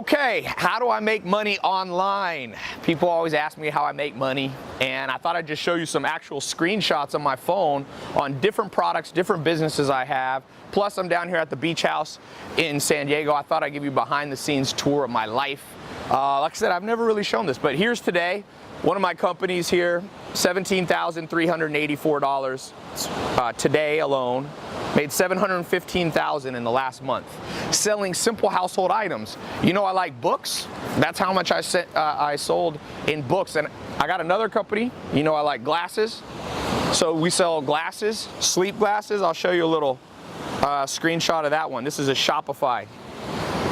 Okay, how do I make money online? People always ask me how I make money, and I thought I'd just show you some actual screenshots on my phone on different products, different businesses I have. Plus, I'm down here at the beach house in San Diego. I thought I'd give you a behind the scenes tour of my life. Like I said, I've never really shown this, but here's today. One of my companies here, $17,384 today alone. Made $715,000 in the last month, selling simple household items. You know I like books. That's how much I sold in books. And I got another company. You know I like glasses. So we sell glasses, sleep glasses. I'll show you a little screenshot of that one. This is a Shopify.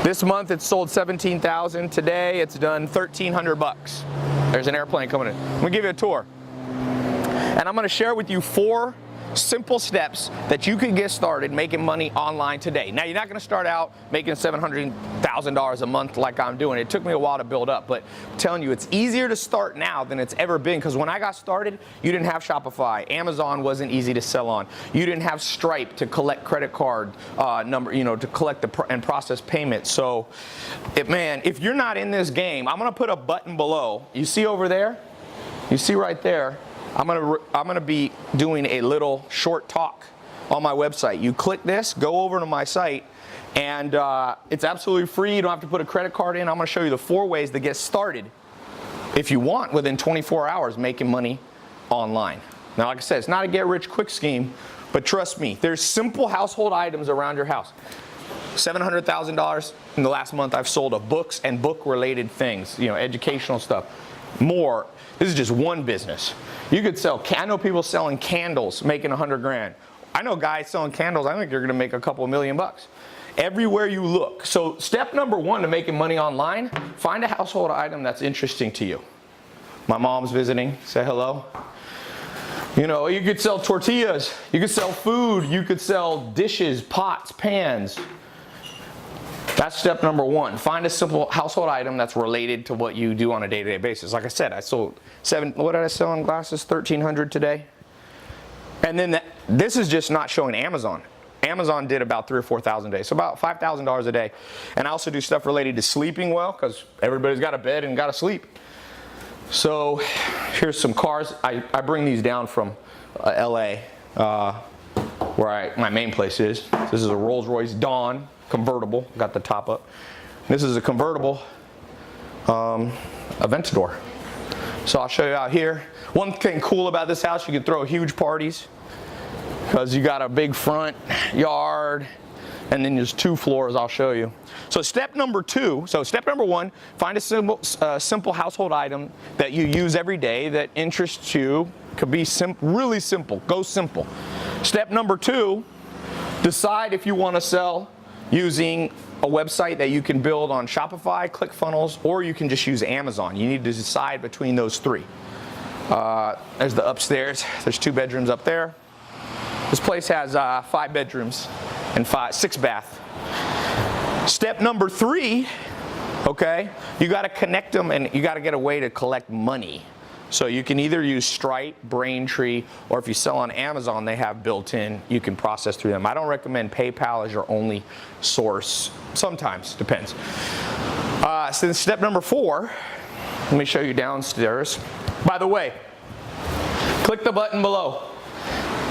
This month it sold $17,000. Today it's done $1,300 bucks. There's an airplane coming in. I'm gonna give you a tour. And I'm gonna share with you 4 simple steps that you can get started making money online today. Now, you're not going to start out making $700,000 a month like I'm doing. It took me a while to build up, but I'm telling you, it's easier to start now than it's ever been, because when I got started, you didn't have Shopify. Amazon wasn't easy to sell on. You didn't have Stripe to collect credit card to collect and process payments. So, man, if you're not in this game, I'm going to put a button below. You see over there? You see right there? I'm gonna be doing a little short talk on my website. You click this, go over to my site, and it's absolutely free. You don't have to put a credit card in. I'm gonna show you the 4 ways to get started, if you want, within 24 hours making money online. Now, like I said, it's not a get-rich-quick scheme, but trust me, there's simple household items around your house. $700,000 in the last month I've sold of books and book-related things, educational stuff. More. This is just one business. You could sell, I know people selling candles making 100 grand. I know guys selling candles, I think you're gonna make a couple $1,000,000 bucks. Everywhere you look. So step number 1 to making money online, find a household item that's interesting to you. My mom's visiting, say hello. You could sell tortillas, you could sell food, you could sell dishes, pots, pans. That's step number 1. Find a simple household item that's related to what you do on a day-to-day basis. Like I said, I sold what did I sell in glasses? $1,300 today. And then this is just not showing Amazon. Amazon did about $3,000 or $4,000 a day, so about $5,000 a day. And I also do stuff related to sleeping well, because everybody's got a bed and got to sleep. So here's some cars. I bring these down from LA, where my main place is. This is a Rolls-Royce Dawn convertible, got the top up. This is a convertible Aventador. So I'll show you out here. One thing cool about this house, you can throw huge parties because you got a big front yard, and then there's 2 floors. I'll show you. So step number 2. So step number 1, find a simple household item that you use every day that interests you. Could be really simple. Go simple. Step number 2, decide if you want to sell using a website that you can build on Shopify, ClickFunnels, or you can just use Amazon. You need to decide between those 3. There's the upstairs. There's 2 bedrooms up there. This place has 5 bedrooms and 6 bath. Step number 3, okay, you got to connect them, and you got to get a way to collect money. So you can either use Stripe, Braintree, or if you sell on Amazon, they have built-in, you can process through them. I don't recommend PayPal as your only source. Sometimes, depends. So step number 4, let me show you downstairs. By the way, click the button below.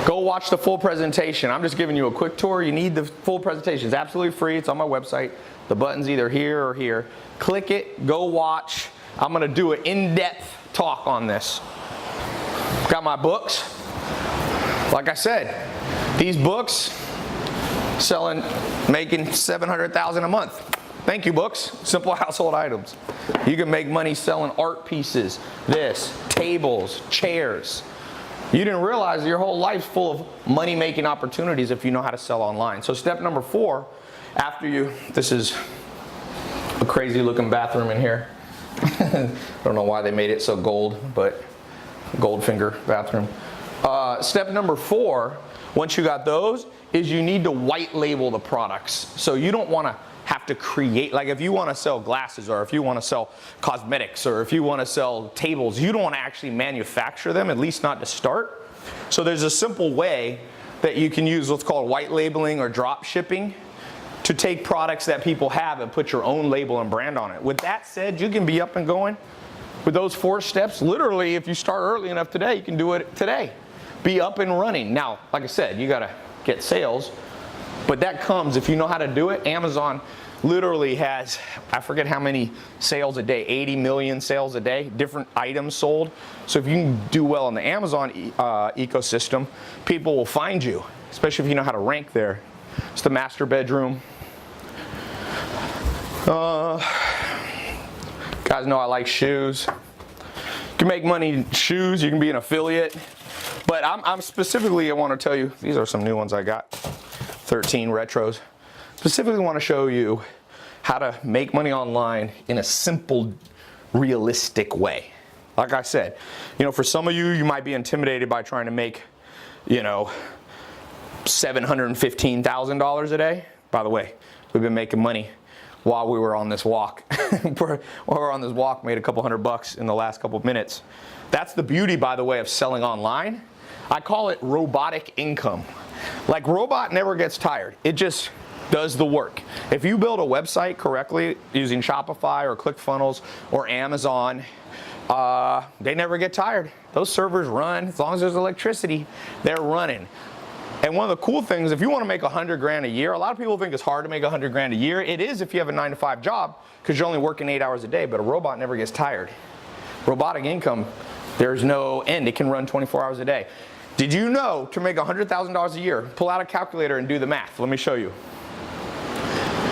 Go watch the full presentation. I'm just giving you a quick tour. You need the full presentation. It's absolutely free. It's on my website. The button's either here or here. Click it, go watch. I'm gonna do an in-depth talk on this. Got my books. Like I said, these books making $700,000 a month. Thank you, books. Simple household items. You can make money selling art pieces, tables, chairs. You didn't realize your whole life's full of money-making opportunities if you know how to sell online. So step number 4, this is a crazy looking bathroom in here. I don't know why they made it so gold, but Goldfinger bathroom. Step number 4, once you got those, is you need to white label the products. So you don't want to have to create, like if you want to sell glasses, or if you want to sell cosmetics, or if you want to sell tables, you don't want to actually manufacture them, at least not to start. So there's a simple way that you can use what's called white labeling or drop shipping. to take products that people have and put your own label and brand on it. With that said, you can be up and going with those 4 steps. Literally, if you start early enough today, you can do it today. Be up and running. Now, like I said, you gotta get sales, but that comes if you know how to do it. Amazon literally has, I forget how many sales a day, 80 million sales a day, different items sold. So if you can do well in the Amazon ecosystem, people will find you, especially if you know how to rank there. It's the master bedroom. Guys know I like shoes. You can make money in shoes, you can be an affiliate. But I'm specifically, I want to tell you, these are some new ones I got, 13 retros. Specifically want to show you how to make money online in a simple, realistic way. Like I said, you know, for some of you, you might be intimidated by trying to make, you know, $715,000 a day. By the way, we've been making money while we were on this walk. While we're on this walk, made a couple $100 in the last couple of minutes. That's the beauty, by the way, of selling online. I call it robotic income. Like, robot never gets tired. It just does the work. If you build a website correctly using Shopify or ClickFunnels or Amazon, they never get tired. Those servers run. As long as there's electricity, they're running. And one of the cool things, if you want to make 100 grand a year, a lot of people think it's hard to make 100 grand a year. It is if you have a 9-to-5 job, because you're only working 8 hours a day, but a robot never gets tired. Robotic income, there's no end. It can run 24 hours a day. Did you know to make $100,000 a year, pull out a calculator and do the math. Let me show you.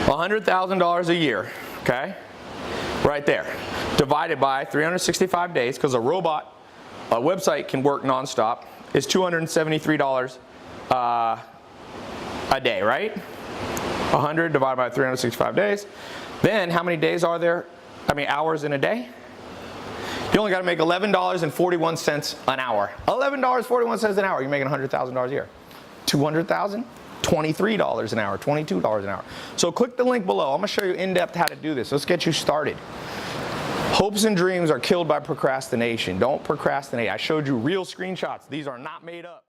$100,000 a year, okay? Right there. Divided by 365 days, because a robot, a website can work nonstop, is $273 a day, right? 100 divided by 365 days. Then how many days are there? Hours in a day? You only got to make $11.41 an hour. $11.41 an hour. You're making $100,000 a year. 200,000? $23 an hour, $22 an hour. So click the link below. I'm going to show you in depth how to do this. Let's get you started. Hopes and dreams are killed by procrastination. Don't procrastinate. I showed you real screenshots. These are not made up.